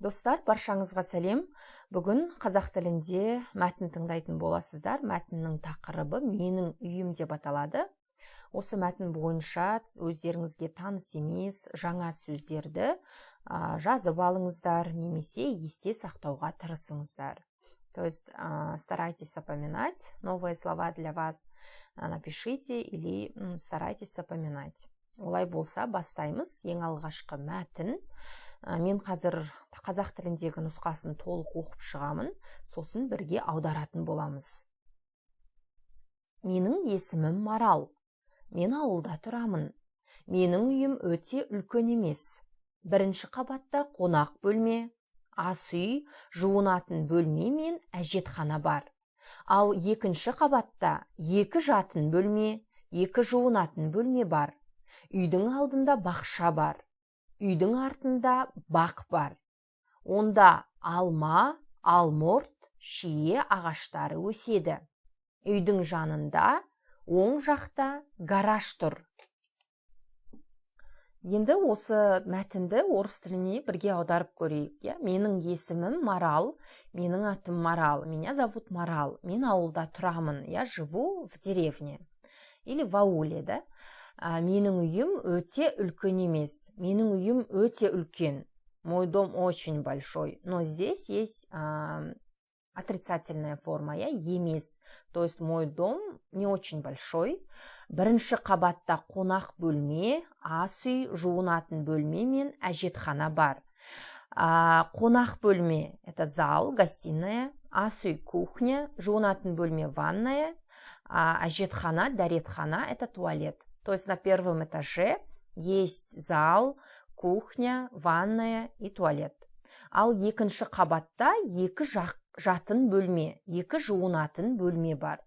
Достар, баршаңызға сәлем. Бүгін қазақ тілінде мәтін тыңдайтын боласыздар. Мәтіннің тақырыбы менің үйім деп аталады. Осы мәтін бойынша өздеріңізге таныс емес жаңа сөздерді жазып алыңыздар, немесе есте сақтауға тырысыңыздар. То есть старайтесь запоминать новые слова для вас. Напишите или старайтесь запоминать. Олай болса бастаймыз. Ең алғашқы мәтін. Мен қазір қазақ тіліндегі нұсқасын толық оқып шығамын, сосын бірге аударатын боламыз. Менің есімім Марал. Мен ауылда тұрамын. Менің үйім өте үлкен емес. Бірінші қабатта қонақ бөлме, ас үй, жуынатын бөлме мен әжетхана бар. Ал екінші қабатта екі жатын бөлме, екі жуынатын бөлме бар. Үйдің алдында бақша бар. Үйдің артында бақ бар. Онда алма, алмұрт, шие ағаштары өседі. Үйдің жанында оң жақта гараж тұр. Енді осы мәтінді орыс тіліне бірге аударып көрейік. Менің есімім Марал, менің атым Марал, меня зовут Марал. Мен ауылда тұрамын, я живу в деревне или в ауле, да? Менің үйім өте үлкен емес. Менің үйім өте үлкен. Мой дом очень большой. Но здесь есть отрицательная форма, емес. То есть мой дом не очень большой. Бірінші қабатта қонақ бөлме, ас үй, жуынатын бөлме мен әжетхана бар. Қонақ бөлме – это зал, гостиная. Ас үй – кухня, жуынатын бөлме – ванная. Әжетхана, дәретхана – это туалет. То есть на первом этаже есть зал, кухня, ванная и туалет. Ал екінші қабатта екі жатын бөлме, екі жуынатын бөлме бар.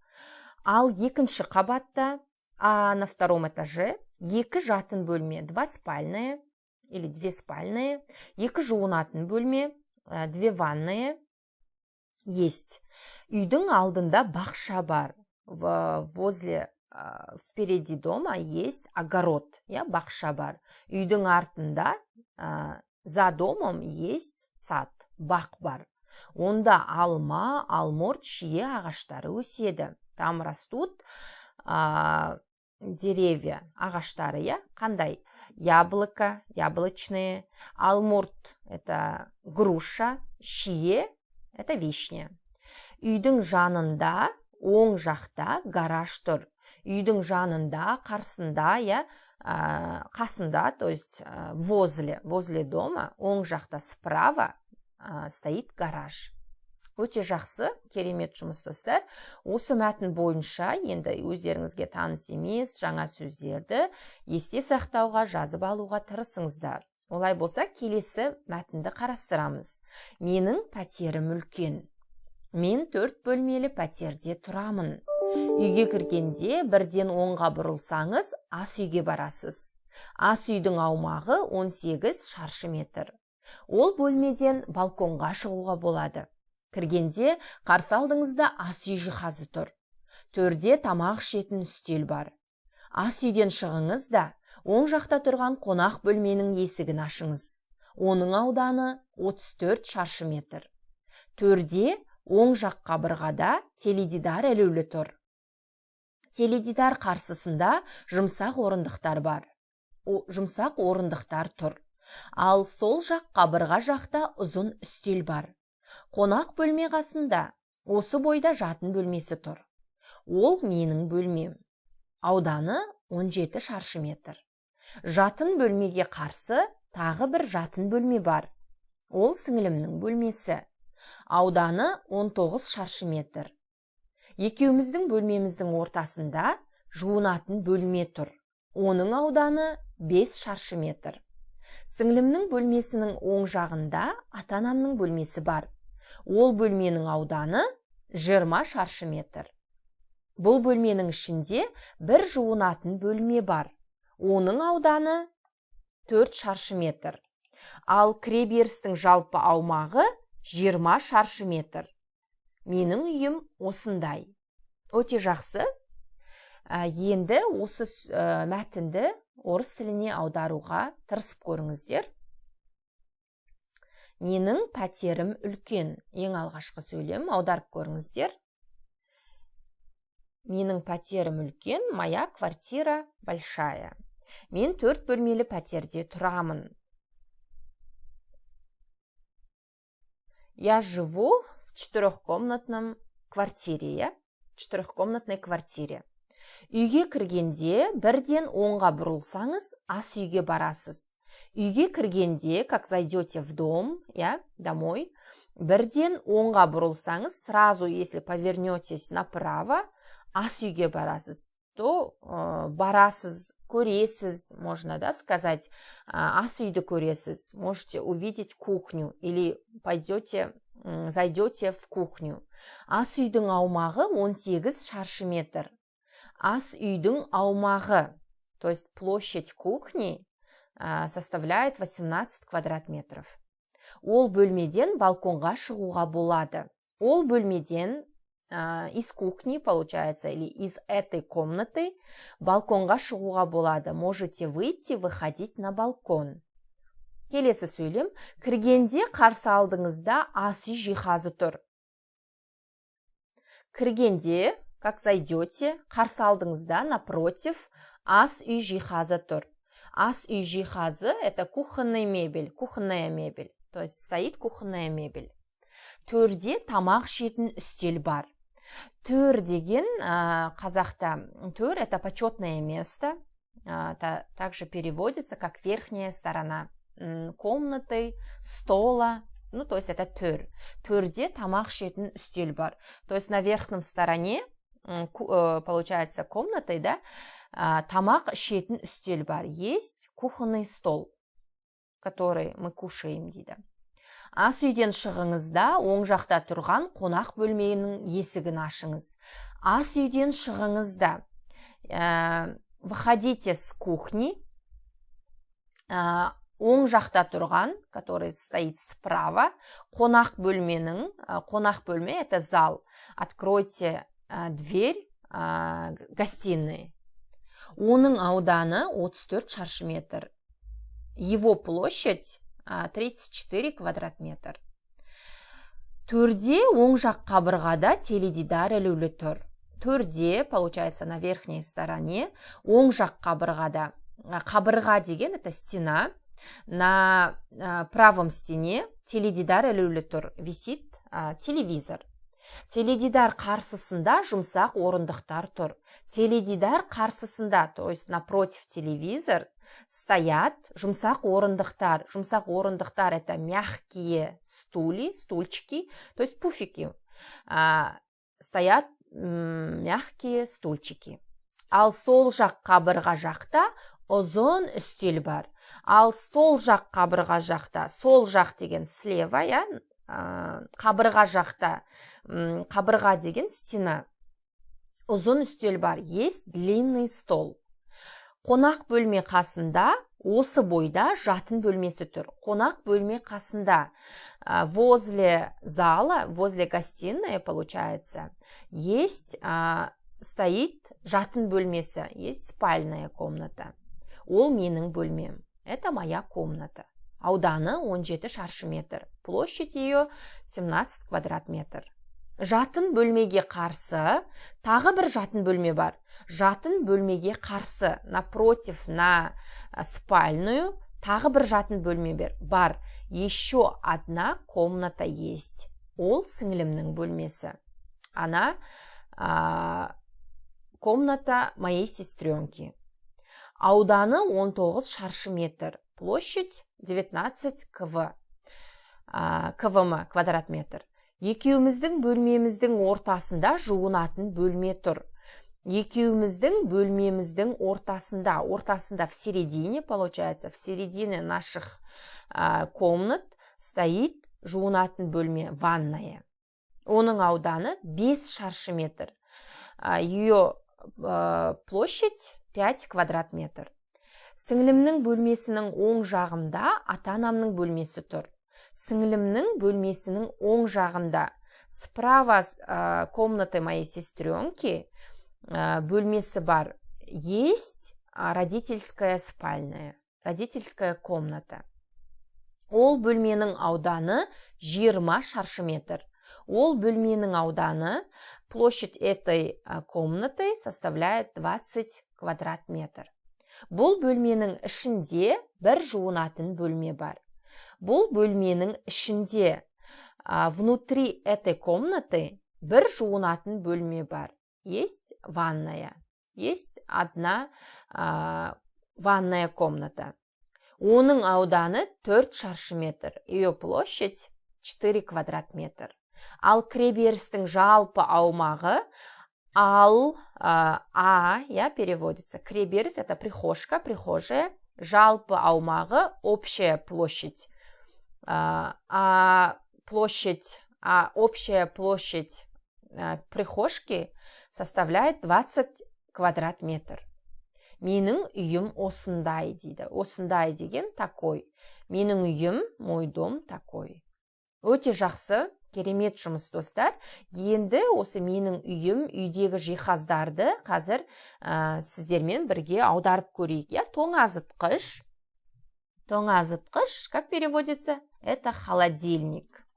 Ал екінші қабатта, на втором этаже, екі жатын бөлме, два спальные или две спальные, екі жуынатын бөлме, две ванные есть. Үйдің алдында бақша бар. Впереди дома есть огород, бақша бар. Үйдің артында, за домом есть сад, бақ бар. Онда алма, алмұрт, шие ағаштары өседі. Там растут деревья, ағаштары, қандай? Яблоко, яблочные, алмұрт – это груша, шие – это вишня. Үйдің жанында, оң жақта гараж тұр. Үйдің жанында, қасында, то есть возле дома, оң жақта справа стоит гараж. Өте жақсы, керемет жұмыс достар. Осы мәтін бойынша енді өздеріңізге таныс емес жаңа сөздерді есте сақтауға, жазып алуға тырысыңыздар. Олай болса, келесі мәтінді қарастырамыз. Менің пәтерім үлкен. Мен 4 бөлмелі пәтерде тұрамын. Үйге кіргенде бірден оңға бұрылсаңыз, ас үйге барасыз. Ас үйдің аумағы 18 шаршы метр. Ол бөлмеден балконға шығуға болады. Кіргенде қарсы алдыңызда ас үй жиһазы тұр. Төрде тамақ ішетін үстел бар. Ас үйден шығыңыз да, оң жақта тұрған қонақ бөлменің есігін ашыңыз. Оның ауданы 34 шаршы метр. Төрде оң жақ қабырғада теледидар ілулі тұр. Теледидар қарсысында жұмсақ орындықтар бар. Жұмсақ орындықтар тұр. Ал сол жақ қабырға жақта ұзын үстел бар. Қонақ бөлме қасында осы бойда жатын бөлмесі тұр. Ол менің бөлмем. Ауданы 17 шаршы метр. Жатын бөлмеге қарсы тағы бір жатын бөлме бар. Ол сіңілімнің бөлмесі. Ауданы 19 шаршы метр. Екеуміздің бөлмеміздің ортасында жуынатын бөлме тұр. Оның ауданы 5 шаршы метр. Сіңлімнің бөлмесінің оң жағында ата-анамның бөлмесі бар. Ол бөлменің ауданы 20 шаршы метр. Бұл бөлменің ішінде бір жуынатын бөлме бар. Оның ауданы 4 шаршы метр. Ал кіреберістің жалпы аумағы 20 шаршы метр. Менің үйім осындай. Өте жақсы. Енді осы мәтінді орыс тіліне аударуға тырысып көріңіздер. Менің пәтерім үлкен. Ең алғашқы сөйлем, аударып көріңіздер. Менің пәтерім үлкен, моя квартира большая. Мен 4 бөлмелі пәтерде тұрамын. Я живу в 4-комнатном квартире, четырехкомнатной квартире. Үйге кіргенде бірден оңға бұрылсаңыз, ас үйге барасыз. Үйге кіргенде, как зайдете в дом, домой, бірден оңға бұрылсаңыз, сразу, если повернетесь направо, ас үйге барасыз. То барасыз, көресіз, можно сказать, ас үйді көресіз. Можете увидеть кухню или зайдете в кухню. Ас үйдің аумағы 18 шаршы метр. Ас үйдің аумағы, то есть площадь кухни, составляет 18 квадрат метров. Ол бөлмеден балконға шығуға болады. Ол бөлмеден из кухни, получается, или из этой комнаты балконға шығуға болады. Можете выйти, выходить на балкон. Келесі сөйлем, кіргенде қарсы алдыңызда ас үй жиһазы тұр. Кіргенде, как зайдете, қарсы алдыңызда напротив ас үй жиһазы тұр. Ас үй жиһазы – это кухонная мебель, то есть стоит кухонная мебель. Төрде тамақ ішетін үстел бар. Төр деген қазақта, төр – это почетное место, также переводится как верхняя сторона комнаты, стола, то есть это төр. Төрде тамақ ішетін үстел бар. То есть на верхнем стороне, получается, комнатой, тамақ ішетін үстел бар. Есть кухонный стол, который мы кушаем, дейді. Ас үйден шығыңызда, оң жақта тұрған қонақ бөлменің есігін ашыңыз. Ас үйден шығыңызда, выходите с кухни, оң жақта тұрған, который стоит справа, қонақ бөлме – это зал. Откройте дверь гостиной. Оның ауданы 34 шаршы метр. Его площадь 34 квадрат метр. Төрде оң жақ қабырғада теледидар ілулі тұр. Төрде, получается, на верхней стороне, оң жақ қабырғада. Қабырға деген – это стена. На правом стене теледидар ілулі тұр. Висит телевизор. Теледидар қарсысында жұмсақ орындықтар тұр. Теледидар қарсысында, то есть напротив телевизор, стоят жұмсақ орындықтар. Жұмсақ орындықтар – это мягкие стульчики, то есть пуфики. Стоят мягкие стульчики. Ал сол жақ қабырға жақта ұзын үстел бар. Ал сол жақ қабырға жақта, сол жақ деген слева, қабырға жақта, қабырға деген стена. Ұзын үстел бар. Есть длинный стол. Қонақ бөлме қасында, осы бойда жатын бөлмесі тұр. Қонақ бөлме қасында, возле зала, возле гостиной, получается, есть, стоит жатын бөлмесі, есть спальная комната. Ол менің бөлмем. Это моя комната. Ауданы 17 шаршы метр. Площадь ее 17 квадрат метр. Жатын бөлмеге қарсы, тағы бір жатын бөлме бар. Жатын бөлмеге қарсы, напротив на спальную, тағы бір жатын бөлме бар. Еще одна комната есть. Ол сіңлімнің бөлмесі. Она комната моей сестренки. Ауданы 19 шаршы метр. Площадь 19 квм, квадрат метр. Екеуміздің бөлмеміздің ортасында жуынатын бөлме тұр. Екеуміздің бөлмеміздің ортасында в середине, получается, в середине наших комнат стоит жуынатын бөлме, ванная. Оның ауданы 5 шаршы метр. Ее площадь 5 квадрат метр. Сіңлімнің бөлмесінің оң жағында ата-анамның бөлмесі тұр. Сіңлімнің бөлмесінің оң жағында, справа комнаты моей сестренки, бөлмесі бар. Есть родительская спальная, родительская комната. Ол бөлменің ауданы 20 шаршы метр. Ол бөлменің ауданы, площадь этой комнаты составляет 20 квадрат метр. Бұл бөлменің ішінде бір жуынатын бөлме бар. Бұл бөлменің ішінде, внутри этой комнаты, бір жуынатын бөлме бар. Есть ванная. Есть одна ванная комната. Оның ауданы 4 шаршы метр. Ее площадь 4 квадрат метр. Ал кіреберістің жалпы аумағы, переводится. Кіреберіс это прихожка, прихожая. Жалпы аумағы, общая площадь. Общая площадь прихожки составляет 20 квадрат метр. Менің үйім осындай дейді. Осындай деген такой. Менің үйім, мой дом такой. Өте жақсы, керемет жұмыс достар. Енді осы менің үйім, үйдегі жиһаздарды қазір сіздермен бірге аударып көрейік. Тоңазытқыш. Тоңазытқыш, как переводится? Это холодильник.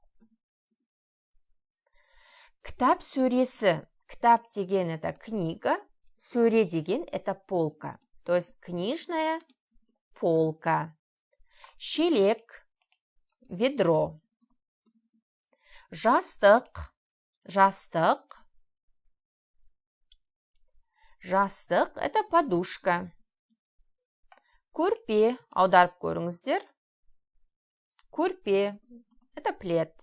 Кітап сөресі. Кітап деген это книга. Сөре деген это полка. То есть книжная полка. Шелек, ведро. Жастық, жастық. Жастық это подушка. Көрпе, аударып көріңіздер. Көрпе это плед.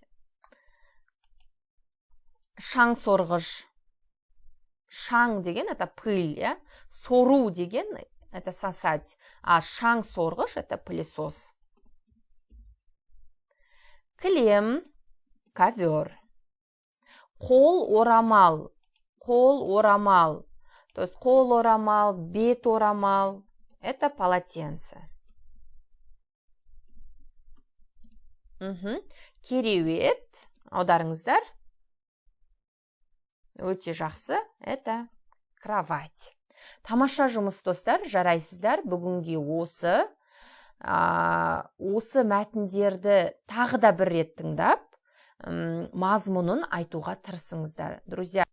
Шаң сорғыш. Шаң деген это пыль, сору деген это сосать, а шаң сорғыш это пылесос. Кілем, ковер. Қол орамал, қол орамал. То есть қол орамал, бет орамал это полотенце. Кереует, аударыңыздар. Өте жақсы, это кровать. Тамаша жұмыс достар, жарайсыздар. Бүгінге осы мәтіндерді тағы да бір рет тыңдап, мазмұнын айтуға тырысыңыздар. Друзья,